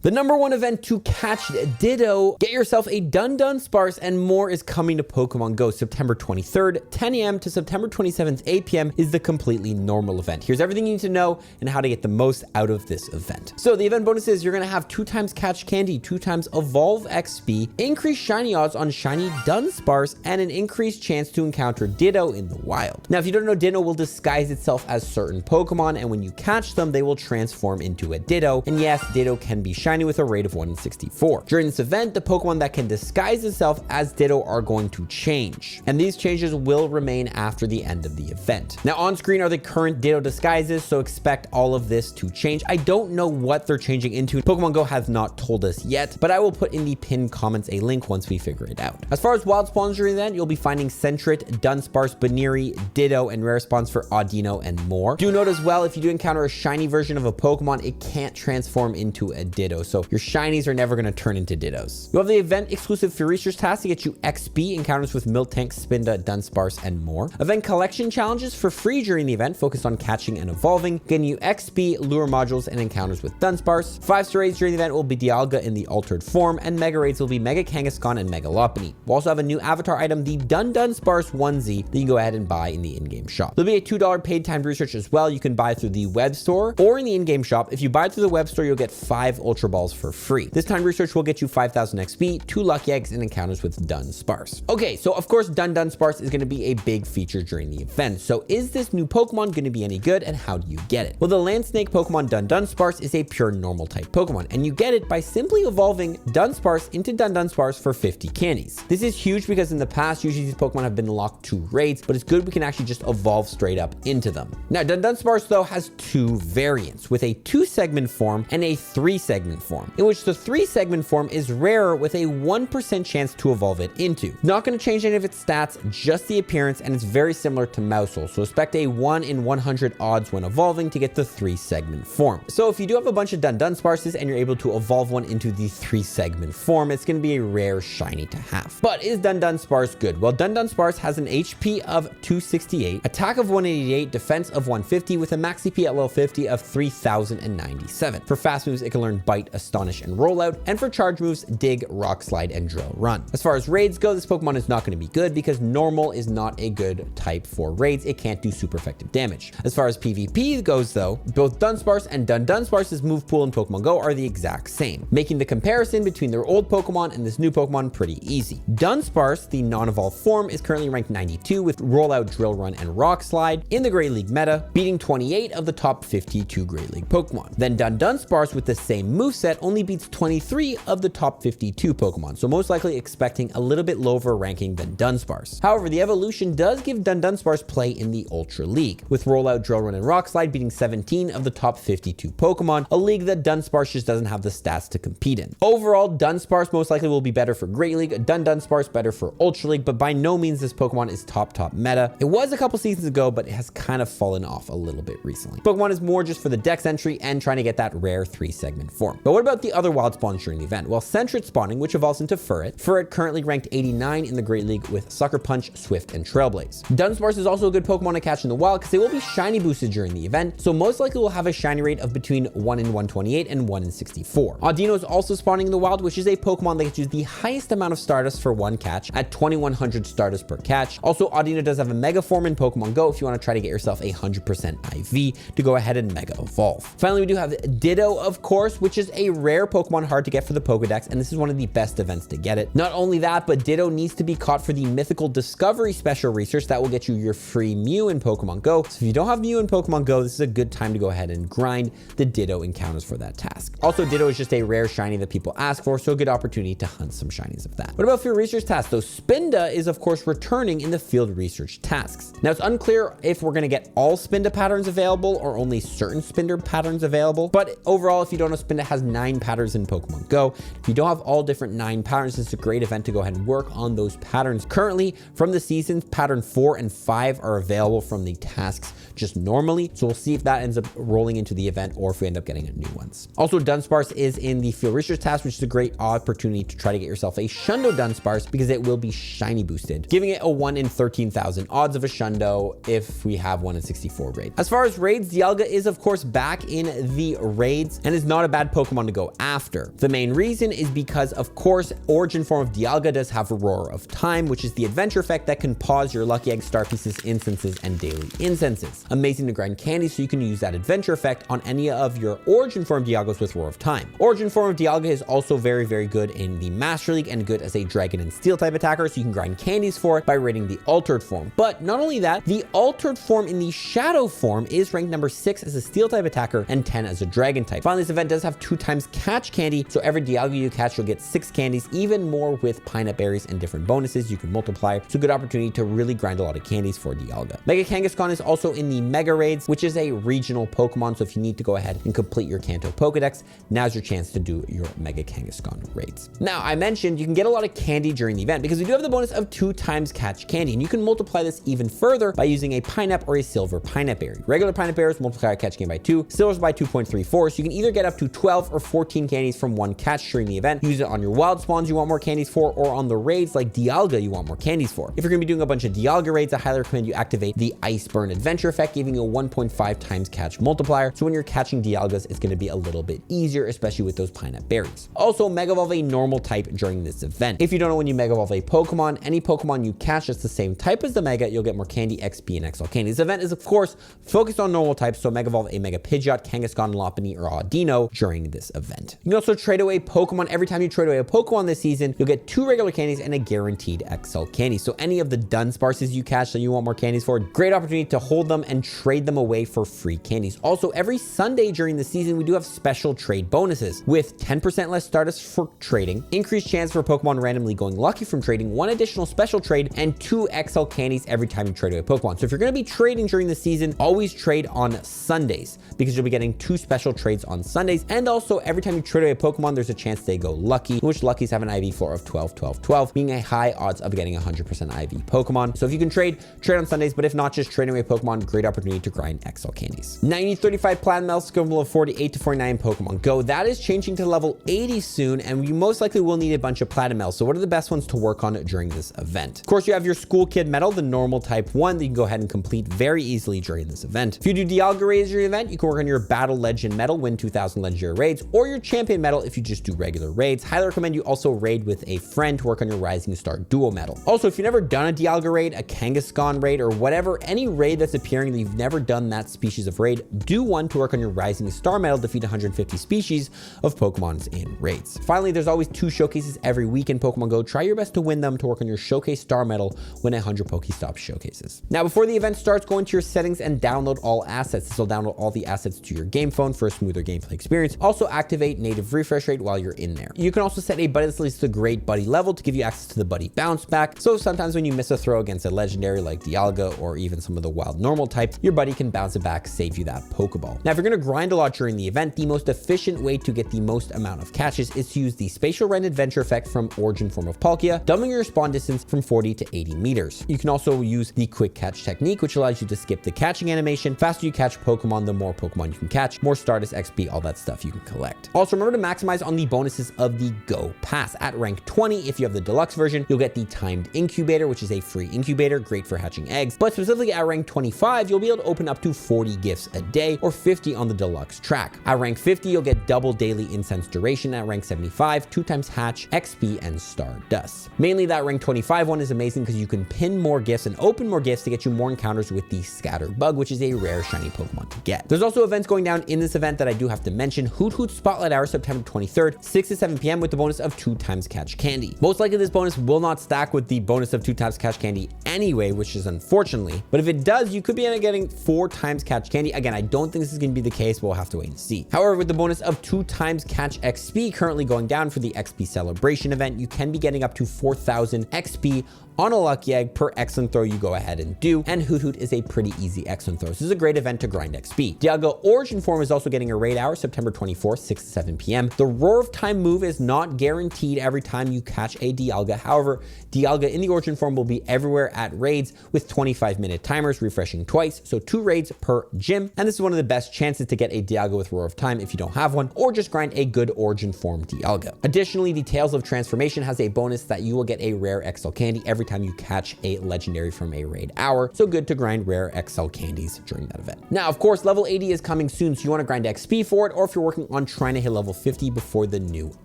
The #1 event to catch Ditto, get yourself a Dundunsparce, and more is coming to Pokemon GO September 23rd, 10 a.m. to September 27th, 8 p.m. is the completely normal event. Here's everything you need to know and how to get the most out of this event. So the event bonus is you're going to have 2x Catch Candy, 2x Evolve XP, increased shiny odds on shiny Dunsparce, and an increased chance to encounter Ditto in the wild. Now, if you don't know, Ditto will disguise itself as certain Pokemon, and when you catch them, they will transform into a Ditto. And yes, Ditto can be shiny with a rate of 1 in 64. During this event, the Pokemon that can disguise itself as Ditto are going to change, and these changes will remain after the end of the event. Now, on screen are the current Ditto disguises, so expect all of this to change. I don't know what they're changing into. Pokemon GO has not told us yet, but I will put in the pinned comments a link once we figure it out. As far as wild spawns during the event, you'll be finding Sentret, Dunsparce, Baneri, Ditto, and rare spawns for Audino and more. Do note as well, if you do encounter a shiny version of a Pokemon, it can't transform into a Ditto, so your shinies are never going to turn into Dittos. You'll have the event exclusive for research tasks to get you XP, encounters with Miltank, Spinda, Dunsparce, and more. Event collection challenges for free during the event, focused on catching and evolving, getting you XP, lure modules, and encounters with Dunsparce. 5-star raids during the event will be Dialga in the altered form, and mega raids will be Mega Kangaskhan and Mega Lopunny. We'll also have a new avatar item, the Dundunsparce onesie, that you can go ahead and buy in the in-game shop. There'll be a $2 paid timed research as well. You can buy through the web store or in the in-game shop. If you buy through the web store, you'll get 5 Ultra Balls for free. This time research will get you 5,000 XP, 2 lucky eggs, and encounters with Dunsparce. Okay, so of course Dundunsparce is going to be a big feature during the event. So is this new Pokemon going to be any good, and how do you get it? Well, the land snake Pokemon Dundunsparce is a pure normal type Pokemon, and you get it by simply evolving Dunsparce into Dundunsparce for 50 candies. This is huge because in the past, usually these Pokemon have been locked to raids, but it's good we can actually just evolve straight up into them. Now, Dundunsparce though has 2 variants, with a 2-segment form and a 3-segment form, in which the 3-segment form is rarer with a 1% chance to evolve it into. Not going to change any of its stats, just the appearance, and it's very similar to Mousehole, so expect a 1 in 100 odds when evolving to get the 3-segment form. So if you do have a bunch of Dundunsparces and you're able to evolve one into the 3-segment form, it's going to be a rare shiny to have. But is Dundunsparce good? Well, Dundunsparce has an HP of 268, attack of 188, defense of 150, with a max CP at level 50 of 3097. For fast moves, it can learn Bite, Astonish, and Rollout, and for charge moves, Dig, Rock Slide, and Drill Run. As far as raids go, this Pokemon is not going to be good because normal is not a good type for raids. It can't do super effective damage. As far as PvP goes though, both Dunsparce and Dundunsparce's move pool in Pokemon GO are the exact same, making the comparison between their old Pokemon and this new Pokemon pretty easy. Dunsparce, the non-evolved form, is currently ranked 92 with Rollout, Drill Run, and Rock Slide in the Great League meta, beating 28 of the top 52 Great League Pokemon. Then Dundunsparce with the same moveset only beats 23 of the top 52 Pokemon, so most likely expecting a little bit lower ranking than Dunsparce. However, the evolution does give Dundunsparce play in the Ultra League, with Rollout, Drill Run, and Rock Slide beating 17 of the top 52 Pokemon, a league that Dunsparce just doesn't have the stats to compete in. Overall, Dunsparce most likely will be better for Great League, Dundunsparce better for Ultra League, but by no means this Pokemon is top meta. It was a couple seasons ago, but it has kind of fallen off a little bit recently. Pokemon is more just for the dex entry and trying to get that rare 3-segment form. But what about the other wild spawns during the event? Well, Sentret spawning, which evolves into Furret. Furret currently ranked 89 in the Great League with Sucker Punch, Swift, and Trailblaze. Dunsparce is also a good Pokemon to catch in the wild because they will be shiny boosted during the event, so most likely will have a shiny rate of between 1 in 128 and 1 in 64. Audino is also spawning in the wild, which is a Pokemon that gets you the highest amount of Stardust for one catch at 2100 Stardust per catch. Also, Audino does have a Mega Form in Pokemon GO if you want to try to get yourself a 100% IV to go ahead and Mega Evolve. Finally, we do have Ditto, of course, which is a rare Pokemon hard to get for the Pokedex, and this is one of the best events to get it. Not only that, but Ditto needs to be caught for the Mythical Discovery Special Research that will get you your free Mew in Pokemon GO. So if you don't have Mew in Pokemon GO, this is a good time to go ahead and grind the Ditto encounters for that task. Also, Ditto is just a rare shiny that people ask for, so a good opportunity to hunt some shinies of that. What about field research tasks? Though Spinda is of course returning in the field research tasks. Now it's unclear if we're going to get all Spinda patterns available or only certain Spinda patterns available, but overall, if you don't know, Spinda has 9 patterns in Pokemon GO. If you don't have all different 9 patterns, it's a great event to go ahead and work on those patterns. Currently, from the seasons, pattern 4 and 5 are available from the tasks just normally, so we'll see if that ends up rolling into the event or if we end up getting new ones. Also, Dunsparce is in the field research task, which is a great opportunity to try to get yourself a Shundo Dunsparce because it will be shiny boosted, giving it a 1 in 13,000 odds of a Shundo if we have 1 in 64 raid. As far as raids, Dialga is of course back in the raids and is not a bad Pokemon Pokemon to go after. The main reason is because, of course, Origin form of Dialga does have a Roar of Time, which is the adventure effect that can pause your Lucky Egg, Star Pieces, instances, and daily instances. Amazing to grind candies, so you can use that adventure effect on any of your Origin form Dialgas with Roar of Time. Origin form of Dialga is also very, very good in the Master League and good as a Dragon and Steel type attacker, so you can grind candies for it by raiding the altered form. But not only that, the altered form in the Shadow form is ranked number 6 as a Steel type attacker and 10 as a Dragon type. Finally, this event does have 2 times catch candy, so every Dialga you catch, you'll get 6 candies, even more with pineapple berries and different bonuses you can multiply. So good opportunity to really grind a lot of candies for Dialga. Mega Kangaskhan is also in the Mega Raids, which is a regional Pokemon, so if you need to go ahead and complete your Kanto Pokedex, now's your chance to do your Mega Kangaskhan raids. Now, I mentioned you can get a lot of candy during the event because we do have the bonus of 2 times catch candy, and you can multiply this even further by using a pineapple or a silver pineapple berry. Regular pineapple berries multiply catch gain by 2, silvers by 2.34, so you can either get up to 12 or 14 candies from one catch during the event. Use it on your wild spawns you want more candies for, or on the raids like Dialga you want more candies for. If you're going to be doing a bunch of Dialga raids, I highly recommend you activate the Ice Burn adventure effect, giving you a 1.5 times catch multiplier, so when you're catching Dialgas, it's going to be a little bit easier, especially with those pineapple berries. Also, Mega Evolve a normal type during this event. If you don't know when you Mega Evolve a Pokemon, any Pokemon you catch that's the same type as the Mega, you'll get more candy, XP, and XL candy. This event is, of course, focused on normal types, so Mega Evolve a Mega Pidgeot, Kangaskhan, Lopunny, or Audino during this event. You can also trade away Pokemon. Every time you trade away a Pokemon this season, you'll get 2 regular candies and a guaranteed XL candy. So any of the Dunsparces you catch that you want more candies for, great opportunity to hold them and trade them away for free candies. Also, every Sunday during the season, we do have special trade bonuses with 10% less Stardust for trading, increased chance for Pokemon randomly going lucky from trading, 1 additional special trade, and 2 XL candies every time you trade away a Pokemon. So if you're going to be trading during the season, always trade on Sundays because you'll be getting 2 special trades on Sundays. And also, every time you trade away a Pokemon, there's a chance they go lucky, in which luckies have an IV floor of 12, 12, 12, being a high odds of getting 100% IV Pokemon. So if you can trade on Sundays, but if not, just trading away Pokemon, great opportunity to grind XL candies. 9035 Platinum level of 48 to 49 Pokemon Go. That is changing to level 80 soon, and you most likely will need a bunch of Platinum. So what are the best ones to work on during this event? Of course, you have your School Kid medal, the normal type 1 that you can go ahead and complete very easily during this event. If you do Dialga raids during the event, you can work on your Battle Legend medal, win 2,000 legendary raids, or your Champion medal if you just do regular raids. Highly recommend you also raid with a friend to work on your Rising Star Duo medal. Also, if you've never done a Dialga raid, a Kangaskhan raid, or whatever, any raid that's appearing that you've never done that species of raid, do one to work on your Rising Star medal, defeat 150 species of Pokemons in raids. Finally, there's always 2 showcases every week in Pokemon Go. Try your best to win them to work on your Showcase Star medal, win 100 Pokestop showcases. Now, before the event starts, go into your settings and download all assets. This will download all the assets to your game phone for a smoother gameplay experience. Also, activate native refresh rate while you're in there. You can also set a buddy that leads to great buddy level to give you access to the buddy bounce back. So sometimes when you miss a throw against a legendary like Dialga or even some of the wild normal types, your buddy can bounce it back, save you that Pokeball. Now, if you're going to grind a lot during the event, the most efficient way to get the most amount of catches is to use the Spatial Rend Adventure effect from Origin form of Palkia, doubling your spawn distance from 40 to 80 meters. You can also use the Quick Catch technique, which allows you to skip the catching animation. Faster you catch Pokemon, the more Pokemon you can catch, more Stardust, XP, all that stuff you can collect. Also, remember to maximize on the bonuses of the Go Pass. At rank 20, if you have the deluxe version, you'll get the Timed Incubator, which is a free incubator, great for hatching eggs. But specifically at rank 25, you'll be able to open up to 40 gifts a day or 50 on the deluxe track. At rank 50, you'll get double daily incense duration. At rank 75, 2 times hatch, XP, and Stardust. Mainly that rank 25 one is amazing because you can pin more gifts and open more gifts to get you more encounters with the Scatter Bug, which is a rare shiny Pokemon to get. There's also events going down in this event that I do have to mention. Hoot Hoot Spotlight Hour, September 23rd, 6 to 7 p.m. with the bonus of 2 times catch candy. Most likely this bonus will not stack with the bonus of 2 times catch candy anyway, which is unfortunately, but if it does, you could be getting 4 times catch candy. Again, I don't think this is going to be the case, but we'll have to wait and see. However, with the bonus of 2 times catch XP currently going down for the XP celebration event, you can be getting up to 4,000 XP on a lucky egg per excellent throw you go ahead and do, and Hoot Hoot is a pretty easy excellent throw. So this is a great event to grind XP. Dialga Origin form is also getting a raid hour, September 24th, 6 to 7 p.m. The Roar of Time move is not guaranteed every time you catch a Dialga. However, Dialga in the Origin form will be everywhere at raids with 25-minute timers refreshing twice, so 2 raids per gym. And this is one of the best chances to get a Dialga with Roar of Time if you don't have one, or just grind a good Origin form Dialga. Additionally, the Tales of Transformation has a bonus that you will get a rare XL candy every time you catch a legendary from a raid hour. So good to grind rare XL candies during that event. Now, of course, level 80 is coming soon, so you want to grind XP for it, or if you're working on trying to hit level 50 before the new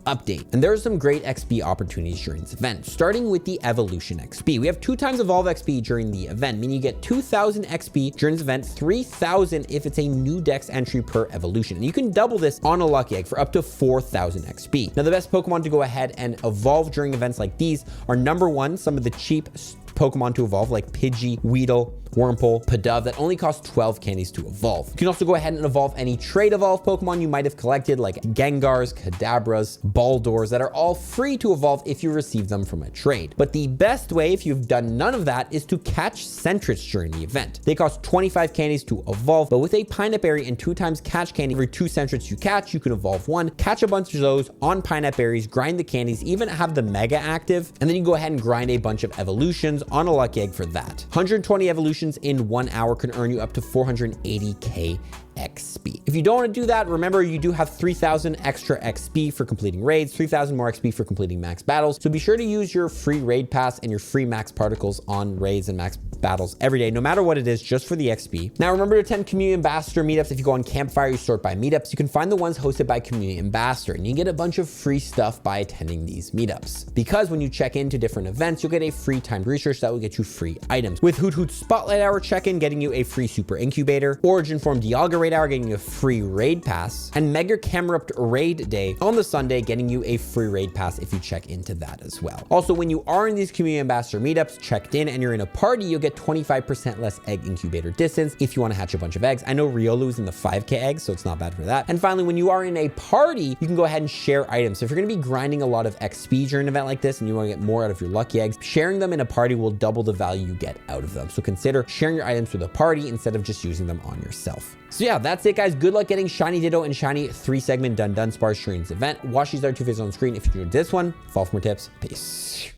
update. And there are some great XP opportunities during this event, starting with the evolution XP. We have 2 times evolve XP during the event, meaning you get 2,000 XP during this event, 3,000 if it's a new dex entry per evolution. And you can double this on a lucky egg for up to 4,000 XP. Now, the best Pokemon to go ahead and evolve during events like these are number 1, some of the cheap Pokemon to evolve like Pidgey, Weedle, Wurmple, Pidove that only cost 12 candies to evolve. You can also go ahead and evolve any trade evolve Pokemon you might have collected like Gengars, Kadabras, Baldors that are all free to evolve if you receive them from a trade. But the best way if you've done none of that is to catch Sentrets during the event. They cost 25 candies to evolve, but with a Pineapple Berry and 2 times catch candy, every 2 Sentrets you catch, you can evolve 1, catch a bunch of those on Pineapple Berries, grind the candies, even have the Mega active, and then you can go ahead and grind a bunch of evolutions on a lucky egg for that. 120 evolutions in 1 hour can earn you up to 480k XP. If you don't want to do that, remember you do have 3,000 extra XP for completing raids, 3,000 more XP for completing max battles. So be sure to use your free raid pass and your free max particles on raids and max battles every day, no matter what it is, just for the XP. Now remember to attend community ambassador meetups. If you go on Campfire, you sort by meetups. You can find the ones hosted by community ambassador, and you get a bunch of free stuff by attending these meetups. Because when you check into different events, you'll get a free timed research that will get you free items. With Hoot Hoot Spotlight Hour check-in, getting you a free super incubator, Origin Form Dialga raid hour, getting you a free raid pass, and Mega Camerupt raid day on the Sunday, getting you a free raid pass if you check into that as well. Also, when you are in these community ambassador meetups, checked in, and you're in a party, you'll get 25% less egg incubator distance if you want to hatch a bunch of eggs. I know Riolu's in the 5k eggs, so it's not bad for that. And finally, when you are in a party, you can go ahead and share items. So if you're going to be grinding a lot of XP during an event like this and you want to get more out of your lucky eggs, sharing them in a party will double the value you get out of them. So consider sharing your items with a party instead of just using them on yourself. So yeah, that's it, guys. Good luck getting Shiny Ditto and Shiny 3-segment Dundunsparce during this event. Watch these other 2 videos on screen if you enjoyed this one. Follow for more tips. Peace.